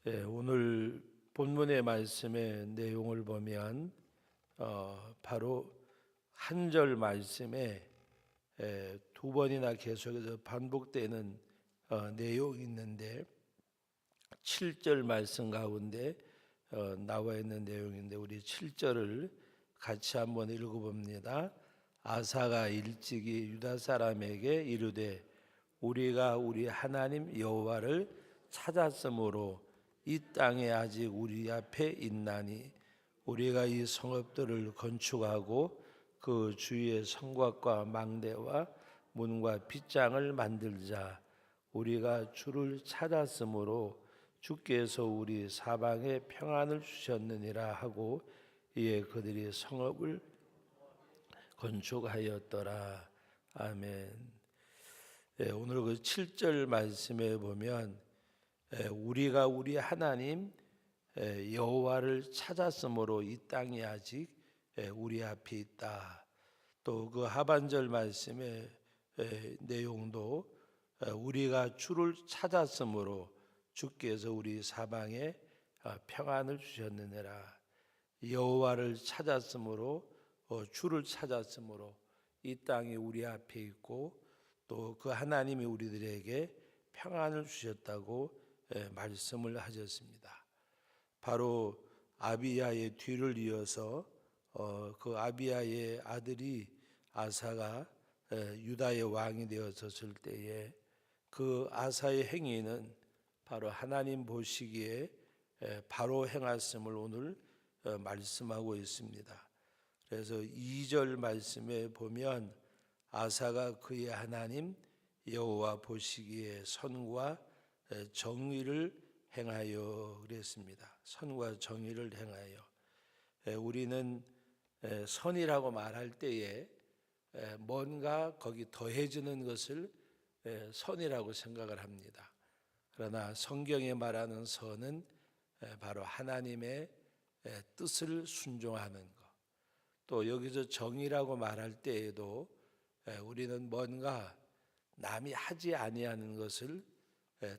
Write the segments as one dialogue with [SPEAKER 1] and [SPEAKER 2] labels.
[SPEAKER 1] 오늘 본문의 말씀의 내용을 보면 바로 한 절 말씀에 두 번이나 계속해서 반복되는 내용이 있는데 7절 말씀 가운데 나와 있는 내용인데 우리 7절을 같이 한번 읽어봅니다. 아사가 일찍이 유다 사람에게 이르되 우리가 우리 하나님 여호와를 찾았으므로 이 땅에 아직 우리 앞에 있나니 우리가 이 성읍들을 건축하고 그 주위에 성곽과 망대와 문과 빗장을 만들자. 우리가 주를 찾았으므로 주께서 우리 사방에 평안을 주셨느니라 하고 이에 그들이 성읍을 건축하였더라. 아멘. 오늘 그 7절 말씀에 보면 우리가 우리 하나님 여호와를 찾았으므로 이 땅이 아직 우리 앞에 있다. 또 그 하반절 말씀의 내용도 우리가 주를 찾았으므로 주께서 우리 사방에 평안을 주셨느니라. 여호와를 찾았으므로 주를 찾았으므로 이 땅이 우리 앞에 있고 또 그 하나님이 우리들에게 평안을 주셨다고 말씀을 하셨습니다. 바로 아비야의 뒤를 이어서 그 아비야의 아들이 아사가 유다의 왕이 되었을 때에 그 아사의 행위는 바로 하나님 보시기에 바로 행하심을 오늘 말씀하고 있습니다. 그래서 2절 말씀에 보면 아사가 그의 하나님 여호와 보시기에 선과 정의를 행하여 그랬습니다. 선과 정의를 행하여. 우리는 선이라고 말할 때에 뭔가 거기 더해지는 것을 선이라고 생각을 합니다. 그러나 성경에 말하는 선은 바로 하나님의 뜻을 순종하는 것. 또 여기서 정의라고 말할 때에도 우리는 뭔가 남이 하지 아니하는 것을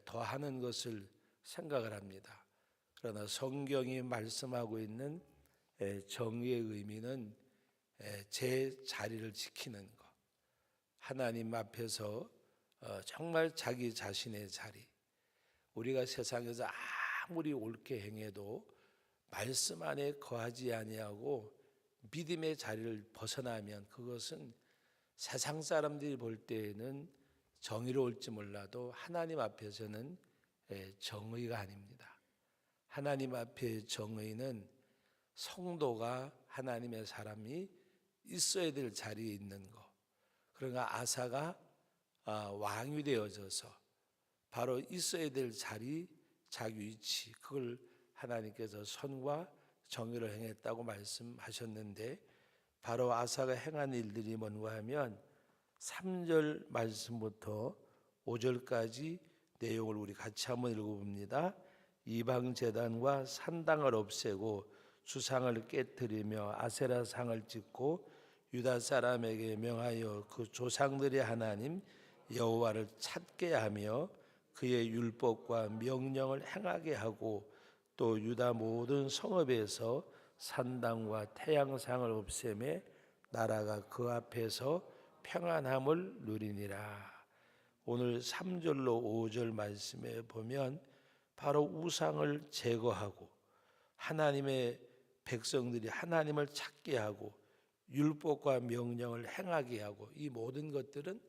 [SPEAKER 1] 더하는 것을 생각을 합니다. 그러나 성경이 말씀하고 있는 정의의 의미는 제 자리를 지키는 것, 하나님 앞에서 정말 자기 자신의 자리. 우리가 세상에서 아무리 옳게 행해도 말씀 안에 거하지 아니하고 믿음의 자리를 벗어나면 그것은 세상 사람들이 볼 때에는 정의로울지 몰라도 하나님 앞에서는 정의가 아닙니다. 하나님 앞에 정의는 성도가 하나님의 사람이 있어야 될 자리에 있는 것. 그러니까 아사가 왕이 되어져서 바로 있어야 될 자리, 자기 위치, 그걸 하나님께서 선과 정의를 행했다고 말씀하셨는데 바로 아사가 행한 일들이 뭔가 하면 3절 말씀부터 5절까지 내용을 우리 같이 한번 읽어봅니다. 이방 제단과 산당을 없애고 주상을 깨뜨리며 아세라 상을 짓고 유다 사람에게 명하여 그 조상들의 하나님 여호와를 찾게 하며 그의 율법과 명령을 행하게 하고 또 유다 모든 성읍에서 산당과 태양상을 없애매 나라가 그 앞에서 평안함을 누리니라. 오늘 3절로 5절 말씀에 보면 바로 우상을 제거하고 하나님의 백성들이 하나님을 찾게 하고 율법과 명령을 행하게 하고 이 모든 것들은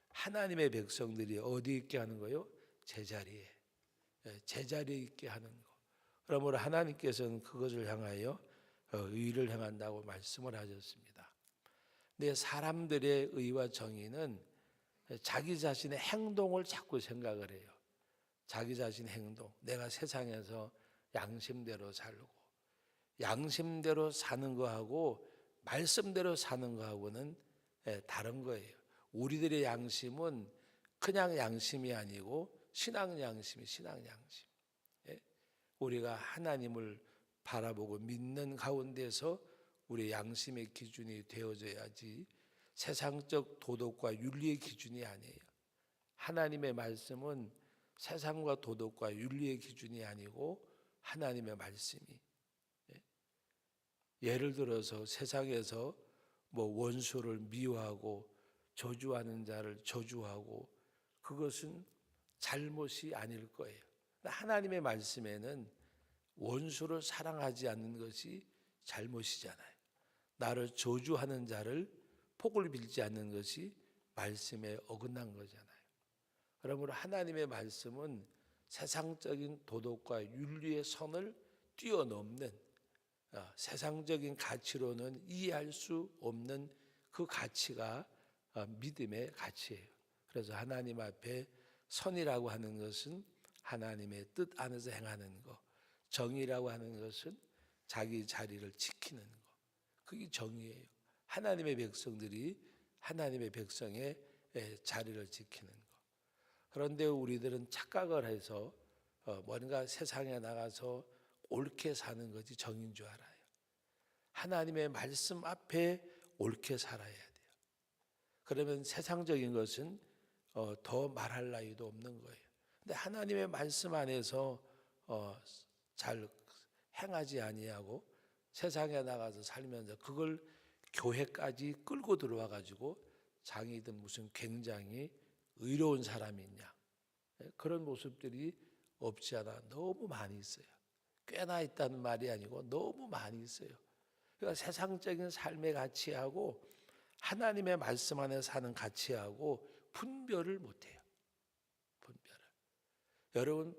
[SPEAKER 1] 하나님의 백성들이 어디 있게 하는 거요? 제자리에 있게 하는 거. 그러므로 하나님께서는 그것을 향하여 의를 행한다고 말씀을 하셨습니다. 근데 사람들의 의와 정의는 자기 자신의 행동을 자꾸 생각을 해요. 자기 자신의 행동. 내가 세상에서 양심대로 살고 양심대로 사는 거하고 말씀대로 사는 거하고는 다른 거예요. 우리들의 양심은 그냥 양심이 아니고 신앙 양심이 신앙 양심. 우리가 하나님을 바라보고 믿는 가운데서 우리 양심의 기준이 되어져야지 세상적 도덕과 윤리의 기준이 아니에요. 하나님의 말씀은 세상과 도덕과 윤리의 기준이 아니고 하나님의 말씀이. 예를 들어서 세상에서 뭐 원수를 미워하고 저주하는 자를 저주하고 그것은 잘못이 아닐 거예요. 하나님의 말씀에는 원수를 사랑하지 않는 것이 잘못이잖아요. 나를 저주하는 자를 복을 빌지 않는 것이 말씀에 어긋난 거잖아요. 그러므로 하나님의 말씀은 세상적인 도덕과 윤리의 선을 뛰어넘는 세상적인 가치로는 이해할 수 없는 그 가치가 믿음의 가치예요. 그래서 하나님 앞에 선이라고 하는 것은 하나님의 뜻 안에서 행하는 것, 정의라고 하는 것은 자기 자리를 지키는 것, 그게 정의예요. 하나님의 백성들이 하나님의 백성의 자리를 지키는 것. 그런데 우리들은 착각을 해서 뭔가 세상에 나가서 옳게 사는 것이 정인 줄 알아요. 하나님의 말씀 앞에 옳게 살아야 돼요. 그러면 세상적인 것은 더 말할 나위도 없는 거예요. 근데 하나님의 말씀 안에서 잘 행하지 아니하고 세상에 나가서 살면서 그걸 교회까지 끌고 들어와 가지고 장이든 무슨 굉장히 의로운 사람이 있냐, 그런 모습들이 없지 않아 너무 많이 있어요. 꽤나 있다는 말이 아니고 너무 많이 있어요. 그러니까 세상적인 삶의 가치하고 하나님의 말씀 안에 사는 가치하고 분별을 못해요. 분별을. 여러분,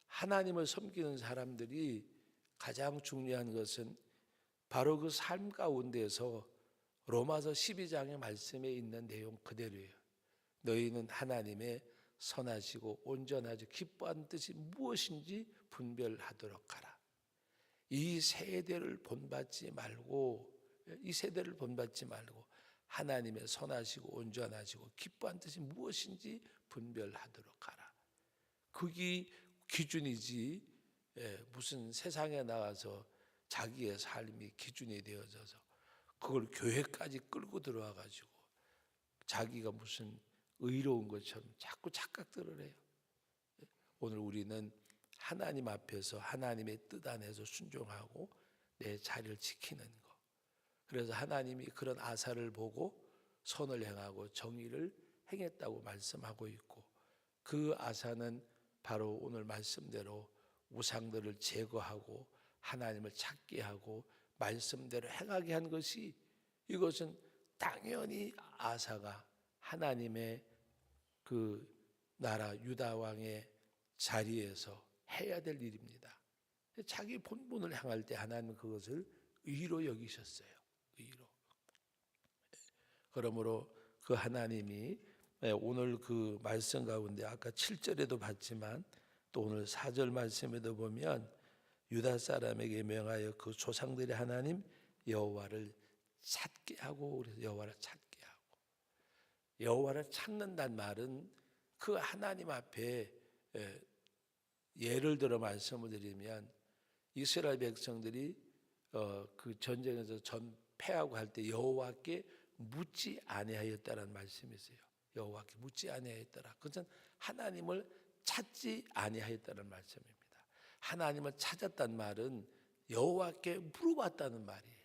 [SPEAKER 1] 하나님을 섬기는 사람들이 가장 중요한 것은 바로 그 삶 가운데서 로마서 12장의 말씀에 있는 내용 그대로예요. 너희는 하나님의 선하시고 온전하지 기뻐한 뜻이 무엇인지 분별하도록 하라. 이 세대를 본받지 말고 하나님의 선하시고 온전하시고 기뻐한 뜻이 무엇인지 분별하도록 하라. 그게 기준이지 무슨 세상에 나가서 자기의 삶이 기준이 되어져서 그걸 교회까지 끌고 들어와 가지고 자기가 무슨 의로운 것처럼 자꾸 착각들을 해요. 오늘 우리는 하나님 앞에서 하나님의 뜻 안에서 순종하고 내 자리를 지키는 것. 그래서 하나님이 그런 아사를 보고 선을 행하고 정의를 행했다고 말씀하고 있고, 그 아사는 바로 오늘 말씀대로 우상들을 제거하고 하나님을 찾게 하고 말씀대로 행하게 한 것이, 이것은 당연히 아사가 하나님의 그 나라 유다 왕의 자리에서 해야 될 일입니다. 자기 본분을 향할 때 하나님은 그것을 의로 여기셨어요. 의로. 그러므로 그 하나님이 오늘 그 말씀 가운데 아까 7절에도 봤지만 또 오늘 4절 말씀에도 보면 유다 사람에게 명하여 그 조상들의 하나님 여호와를 찾게 하고, 그래서 여호와를 찾게 하고, 여호와를 찾는다는 말은 그 하나님 앞에, 예를 들어 말씀을 드리면 이스라엘 백성들이 그 전쟁에서 전패하고 할 때 여호와께 묻지 아니하였다라는 말씀이 있어요. 여호와께 묻지 아니하였더라. 그것은 하나님을 찾지 아니하였다는 말씀입니다. 하나님을 찾았단 말은 여호와께 물어봤다는 말이에요.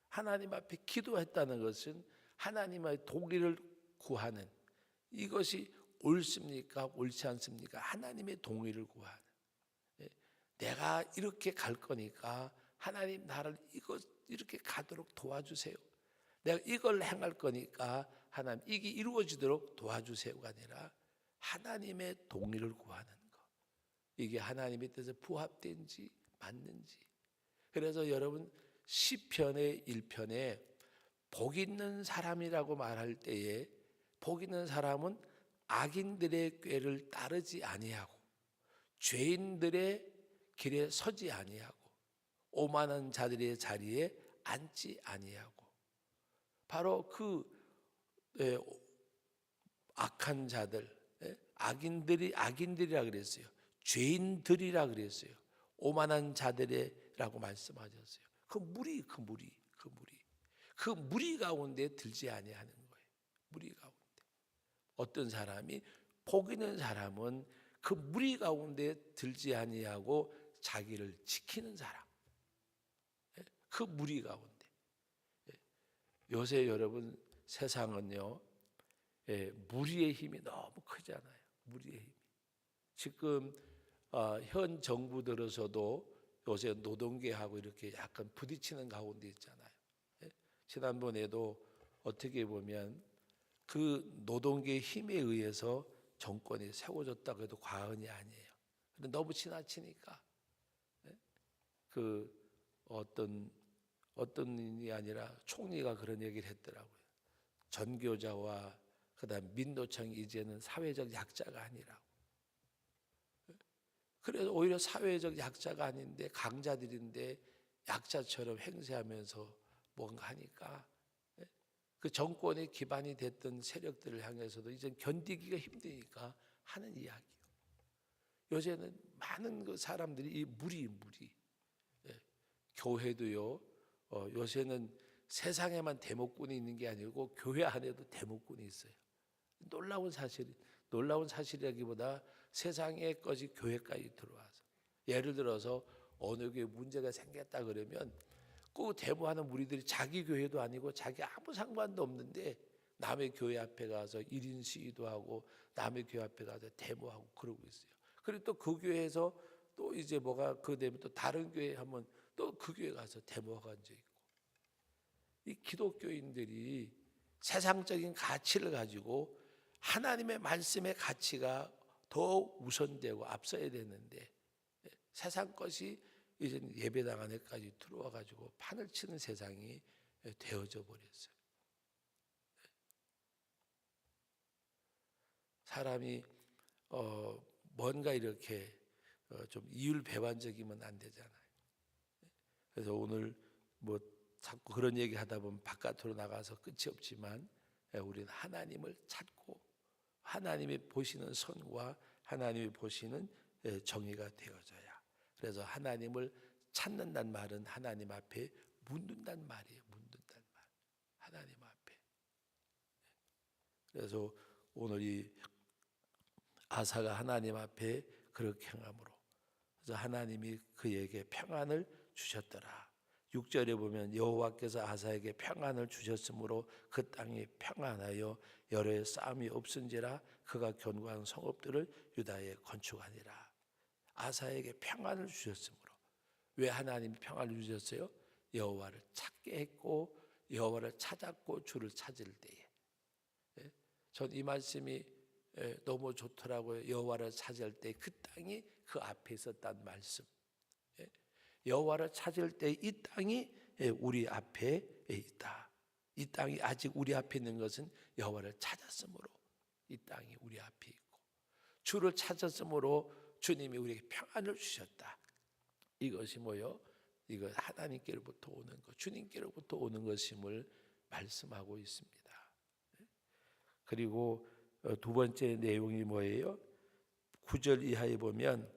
[SPEAKER 1] 하나님 앞에 기도했다는 것은 하나님의 동의를 구하는, 이것이 옳습니까? 옳지 않습니까? 하나님의 동의를 구하는. 내가 이렇게 갈 거니까 하나님 나를 이렇게 가도록 도와주세요. 내가 이걸 행할 거니까 하나님 이게 이루어지도록 도와주세요가 아니라 하나님의 동의를 구하는 것. 이게 하나님의 뜻에 부합된지 맞는지. 그래서 여러분 시편의 1편에 복 있는 사람이라고 말할 때에 복 있는 사람은 악인들의 꾀를 따르지 아니하고 죄인들의 길에 서지 아니하고 오만한 자들의 자리에 앉지 아니하고, 바로 그 악한 자들, 악인들이라 그랬어요. 죄인들이라 그랬어요. 오만한 자들이라고 말씀하셨어요. 그 무리 가운데 들지 아니하는 거예요. 무리 가운데. 어떤 사람이 복 있는 사람은 그 무리 가운데 들지 아니하고 자기를 지키는 사람. 그 무리 가운데. 요새 여러분 세상은요, 무리의 힘이 너무 크잖아요. 무리의 힘. 지금 현 정부 들어서도 요새 노동계하고 이렇게 약간 부딪히는 가운데 있잖아요. 지난번에도 어떻게 보면 그 노동계의 힘에 의해서 정권이 세워졌다고 해도 과언이 아니에요. 근데 너무 지나치니까 그 어떤 일이 아니라 총리가 그런 얘기를 했더라고요. 전교자와 그다음 민노총이 이제는 사회적 약자가 아니라고. 그래서 오히려 사회적 약자가 아닌데 강자들인데 약자처럼 행세하면서 뭔가 하니까 그 정권의 기반이 됐던 세력들을 향해서도 이제 견디기가 힘드니까 하는 이야기요. 요새는 많은 그 사람들이 이 무리 교회도요. 요새는 세상에만 대목꾼이 있는 게 아니고 교회 안에도 대목꾼이 있어요. 놀라운 사실이라기보다 세상의 것이 교회까지 들어와서 예를 들어서 어느 교회 문제가 생겼다 그러면 그 데모하는 무리들이 자기 교회도 아니고 자기 아무 상관도 없는데 남의 교회 앞에 가서 1인 시위도 하고 남의 교회 앞에 가서 데모하고 그러고 있어요. 그리고 또 그 교회에서 또 이제 뭐가 그 되면 또 다른 교회 하면 또 그 교회 가서 데모가 앉아 있고 이 기독교인들이 세상적인 가치를 가지고 하나님의 말씀의 가치가 더 우선되고 앞서야 되는데 세상 것이 이제 예배당 안에까지 들어와 가지고 판을 치는 세상이 되어져 버렸어요. 사람이 뭔가 이렇게 좀 이율배반적이면 안 되잖아요. 그래서 오늘 뭐 자꾸 그런 얘기 하다 보면 바깥으로 나가서 끝이 없지만 우리는 하나님을 찾고 하나님이 보시는 선과 하나님이 보시는 정의가 되어져야. 그래서 하나님을 찾는다는 말은 하나님 앞에 묻는다는 말이에요. 묻는다는 말. 하나님 앞에. 그래서 오늘 이 아사가 하나님 앞에 그렇게 행함으로 그래서 하나님이 그에게 평안을 주셨더라. 6절에 보면 여호와께서 아사에게 평안을 주셨으므로 그 땅이 평안하여 여러 해 싸움이 없은지라 그가 견고한 성읍들을 유다에 건축하니라. 아사에게 평안을 주셨으므로. 왜 하나님이 평안을 주셨어요? 여호와를 찾게 했고 여호와를 찾았고 주를 찾을 때에. 전 이 말씀이 너무 좋더라고요. 여호와를 찾을 때 그 땅이 그 앞에 있었다는 말씀. 여호와를 찾을 때 이 땅이 우리 앞에 있다. 이 땅이 아직 우리 앞에 있는 것은 여호와를 찾았으므로 이 땅이 우리 앞에 있고 주를 찾았으므로 주님이 우리에게 평안을 주셨다. 이것이 뭐요? 이거 하나님께로부터 오는 것, 주님께로부터 오는 것임을 말씀하고 있습니다. 그리고 두 번째 내용이 뭐예요? 9절 이하에 보면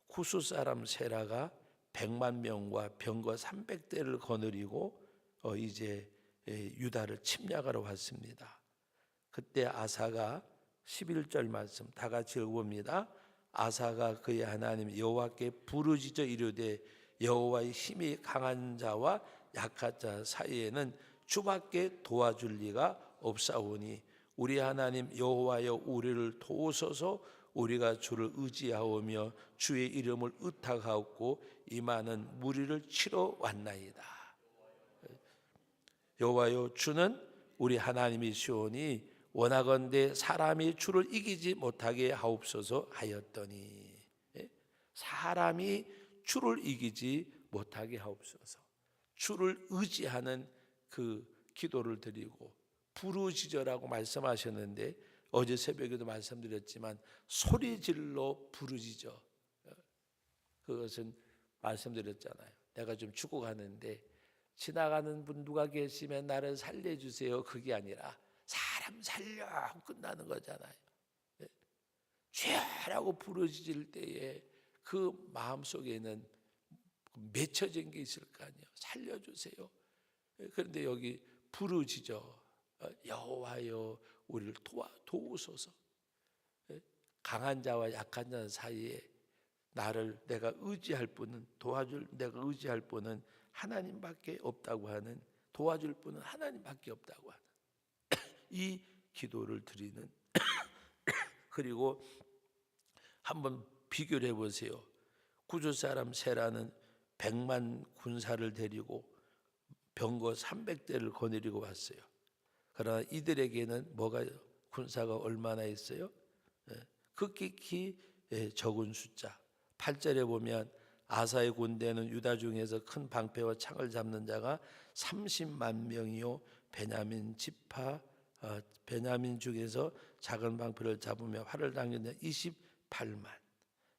[SPEAKER 1] 쿠스 사람 세라가 100만 명과 병거 300대를 거느리고 이제 유다를 침략하러 왔습니다. 그때 아사가 11절 말씀 다 같이 읽어봅니다. 아사가 그의 하나님 여호와께 부르짖어 이르되 여호와의 힘이 강한 자와 약한 자 사이에는 주밖에 도와줄 리가 없사오니 우리 하나님 여호와여 우리를 도우소서. 우리가 주를 의지하오며 주의 이름을 의탁하옵고 이 많은 무리를 치러 왔나이다. 여호와여 주는 우리 하나님이시오니 원하건대 사람이 주를 이기지 못하게 하옵소서 하였더니 사람이 주를 이기지 못하게 하옵소서. 주를 의지하는 그 기도를 드리고 부르짖으라고 말씀하셨는데 어제 새벽에도 말씀드렸지만 소리질러 부르짖어. 그것은 말씀드렸잖아요. 내가 좀 죽어가는데 지나가는 분 누가 계시면 나를 살려주세요. 그게 아니라 사람 살려 하고 끝나는 거잖아요. 죄라고 부르짖을 때에 그 마음속에는 맺혀진 게 있을 거 아니에요. 살려주세요. 그런데 여기 부르짖어 여호와여 우리를 도우소서. 강한 자와 약한 자 사이에 나를 내가 의지할 분은 내가 의지할 분은 하나님밖에 없다고 하는, 도와줄 분은 하나님밖에 없다고 하는 이 기도를 드리는. 그리고 한번 비교를 해보세요. 구주 사람 세라는 100만 군사를 데리고 병거 300대를 거느리고 왔어요. 그러나 이들에게는 뭐가, 군사가 얼마나 있어요? 극히 적은 숫자. 8절에 보면 아사의 군대는 유다 중에서 큰 방패와 창을 잡는 자가 30만 명이요 베냐민 중에서 작은 방패를 잡으며 활을 당기는 28만,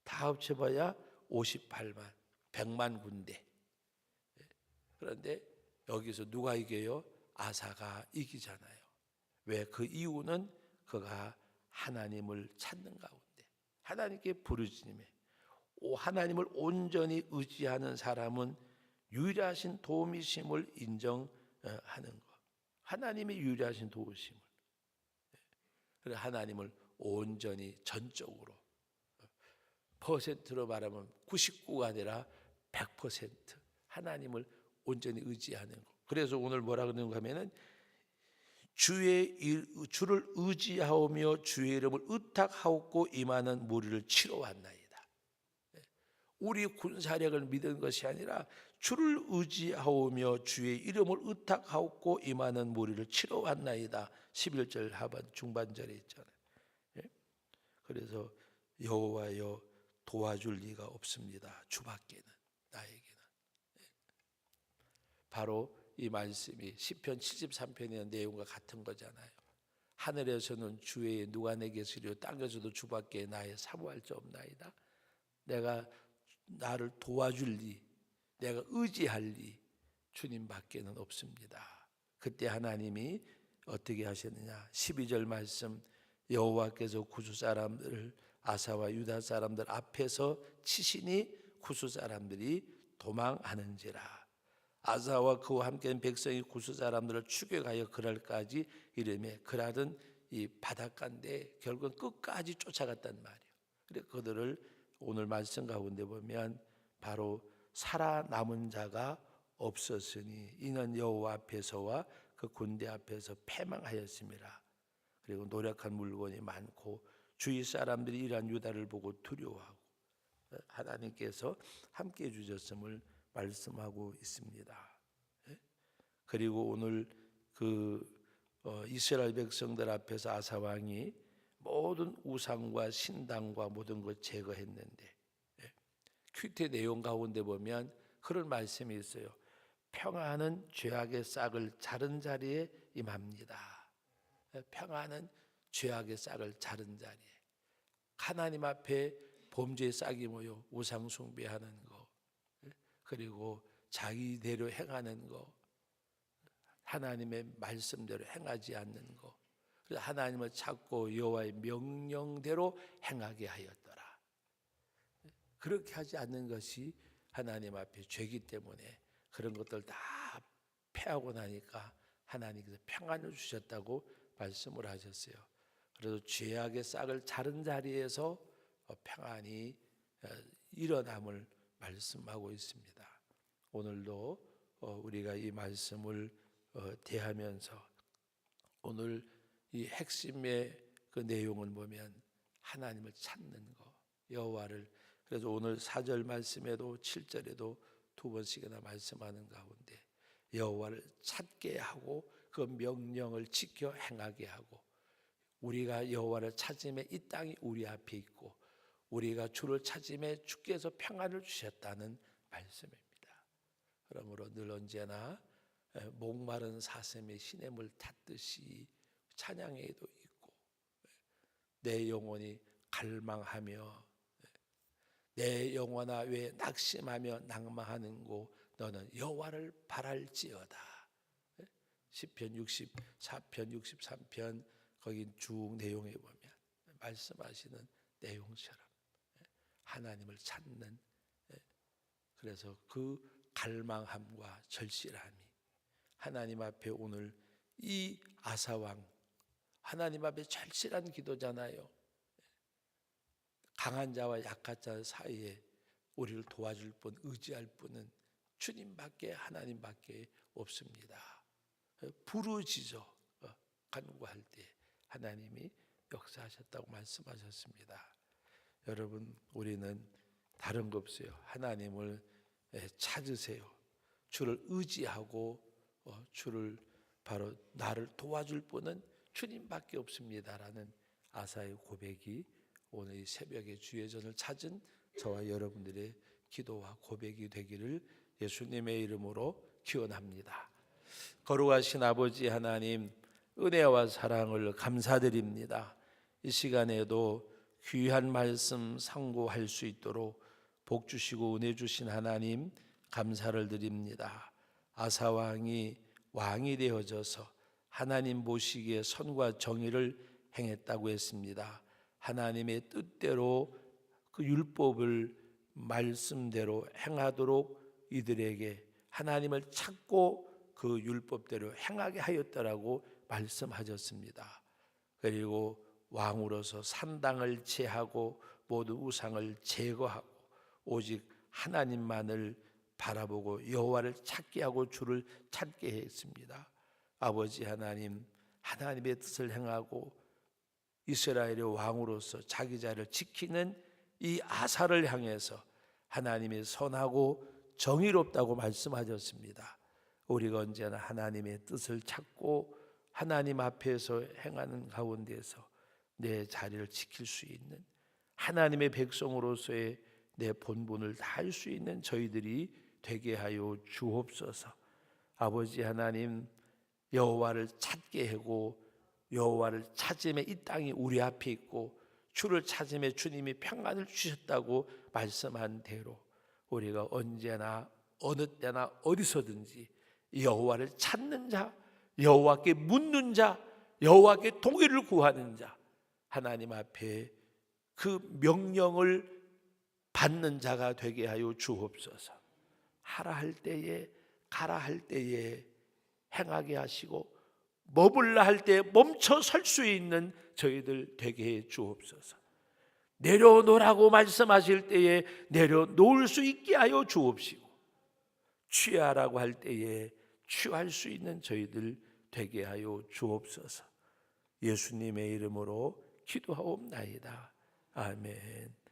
[SPEAKER 1] 다 합쳐봐야 58만, 100만 군대. 그런데 여기서 누가 이겨요? 아사가 이기잖아요. 왜? 그 이유는 그가 하나님을 찾는 가운데, 하나님께 부르짖음에, 하나님을 온전히 의지하는 사람은 유일하신 도움이심을 인정하는 것. 하나님의 유일하신 도우심을, 그래서 하나님을 온전히 전적으로, 퍼센트로 말하면 99가 아니라 100% 하나님을 온전히 의지하는 것. 그래서 오늘 뭐라 그러는가 하면은 주를 의지하오며 주의 이름을 의탁하옵고 임하는 무리를 치러 왔나이다. 우리 군사력을 믿은 것이 아니라 주를 의지하오며 주의 이름을 의탁하옵고 임하는 무리를 치러 왔나이다. 11절 하반 중반절에 있잖아요. 그래서 여호와여 도와줄 리가 없습니다. 주밖에는, 나에게는. 바로 이 말씀이 시편 73편의 내용과 같은 거잖아요. 하늘에서는 주의 누가 내게 있으리요 땅에서도 주밖에 나의 사모할 자 없나이다. 내가 나를 도와줄 리, 내가 의지할 리 주님밖에는 없습니다. 그때 하나님이 어떻게 하셨느냐? 12절 말씀, 여호와께서 구수 사람들을 아사와 유다 사람들 앞에서 치시니 구수 사람들이 도망하는지라. 아사와 그와 함께한 백성이 구수 사람들을 추격하여 그랄까지 이름에 그라던 이 바닷가인데 결국은 끝까지 쫓아갔단 말이에요. 그래 그들을 오늘 말씀 가운데 보면 바로 살아남은 자가 없었으니 이는 여호와 앞에서와 그 군대 앞에서 패망하였습니다. 그리고 노력한 물건이 많고 주위 사람들이 이러한 유다를 보고 두려워하고 하나님께서 함께 해주셨음을 말씀하고 있습니다. 그리고 오늘 이스라엘 백성들 앞에서 아사 왕이 모든 우상과 신당과 모든 걸 제거했는데 큐티 내용 가운데 보면 그런 말씀이 있어요. 평안은 죄악의 싹을 자른 자리에 임합니다. 평안은 죄악의 싹을 자른 자리에, 하나님 앞에 범죄의 싹이 모여 우상 숭배하는 거, 그리고 자기대로 행하는 거, 하나님의 말씀대로 행하지 않는 거, 그래서 하나님을 찾고 여호와의 명령대로 행하게 하였더라. 그렇게 하지 않는 것이 하나님 앞에 죄기 때문에 그런 것들 다 패하고 나니까 하나님께서 평안을 주셨다고 말씀을 하셨어요. 그래서 죄악의 싹을 자른 자리에서 평안이 일어남을 말씀하고 있습니다. 오늘도 우리가 이 말씀을 대하면서 오늘 이 핵심의 그 내용을 보면 하나님을 찾는 거, 여호와를. 그래서 오늘 4절 말씀에도 7절에도 두 번씩이나 말씀하는 가운데 여호와를 찾게 하고 그 명령을 지켜 행하게 하고, 우리가 여호와를 찾음에 이 땅이 우리 앞에 있고 우리가 주를 찾음에 주께서 평안을 주셨다는 말씀입니다. 그러므로 늘 언제나 목마른 사슴의 시냇물 탔듯이 찬양에도 있고, 내 영혼이 갈망하며 내 영혼아 왜 낙심하며 낭망하는고 너는 여호와를 바랄지어다. 시편 64편 63편 거기 쭉 내용에 보면 말씀하시는 내용처럼 하나님을 찾는, 그래서 그 갈망함과 절실함이 하나님 앞에 오늘 이 아사왕 하나님 앞에 절실한 기도잖아요. 강한 자와 약한 자 사이에 우리를 도와줄 분, 의지할 분은 주님밖에, 하나님밖에 없습니다. 부르짖어 간구할 때 하나님이 역사하셨다고 말씀하셨습니다. 여러분, 우리는 다른 거 없어요. 하나님을 찾으세요. 주를 의지하고 주를 바로 나를 도와줄 분은 주님밖에 없습니다라는 아사의 고백이 오늘 이 새벽에 주의 전을 찾은 저와 여러분들의 기도와 고백이 되기를 예수님의 이름으로 기원합니다. 거룩하신 아버지 하나님, 은혜와 사랑을 감사드립니다. 이 시간에도 귀한 말씀 상고할 수 있도록 복 주시고 은혜 주신 하나님 감사를 드립니다. 아사왕이 왕이 되어져서 하나님 보시기에 선과 정의를 행했다고 했습니다. 하나님의 뜻대로 그 율법을 말씀대로 행하도록 이들에게 하나님을 찾고 그 율법대로 행하게 하였다라고 말씀하셨습니다. 그리고 왕으로서 산당을 제하고 모두 우상을 제거하고 오직 하나님만을 바라보고 여호와를 찾게 하고 주를 찾게 했습니다. 아버지 하나님, 하나님의 뜻을 행하고 이스라엘의 왕으로서 자기 자리를 지키는 이 아사를 향해서 하나님이 선하고 정의롭다고 말씀하셨습니다. 우리가 언제나 하나님의 뜻을 찾고 하나님 앞에서 행하는 가운데서 내 자리를 지킬 수 있는 하나님의 백성으로서의 내 본분을 다할 수 있는 저희들이 되게 하여 주옵소서. 아버지 하나님, 여호와를 찾게 하고 여호와를 찾음에 이 땅이 우리 앞에 있고 주를 찾음에 주님이 평안을 주셨다고 말씀한 대로 우리가 언제나 어느 때나 어디서든지 여호와를 찾는 자, 여호와께 묻는 자, 여호와께 동의를 구하는 자, 하나님 앞에 그 명령을 받는 자가 되게 하여 주옵소서. 하라 할 때에 가라 할 때에 행하게 하시고 머물라 할 때 멈춰 설 수 있는 저희들 되게 해 주옵소서. 내려놓으라고 말씀하실 때에 내려놓을 수 있게 하여 주옵시고 취하라고 할 때에 취할 수 있는 저희들 되게 하여 주옵소서. 예수님의 이름으로 기도하옵나이다. 아멘.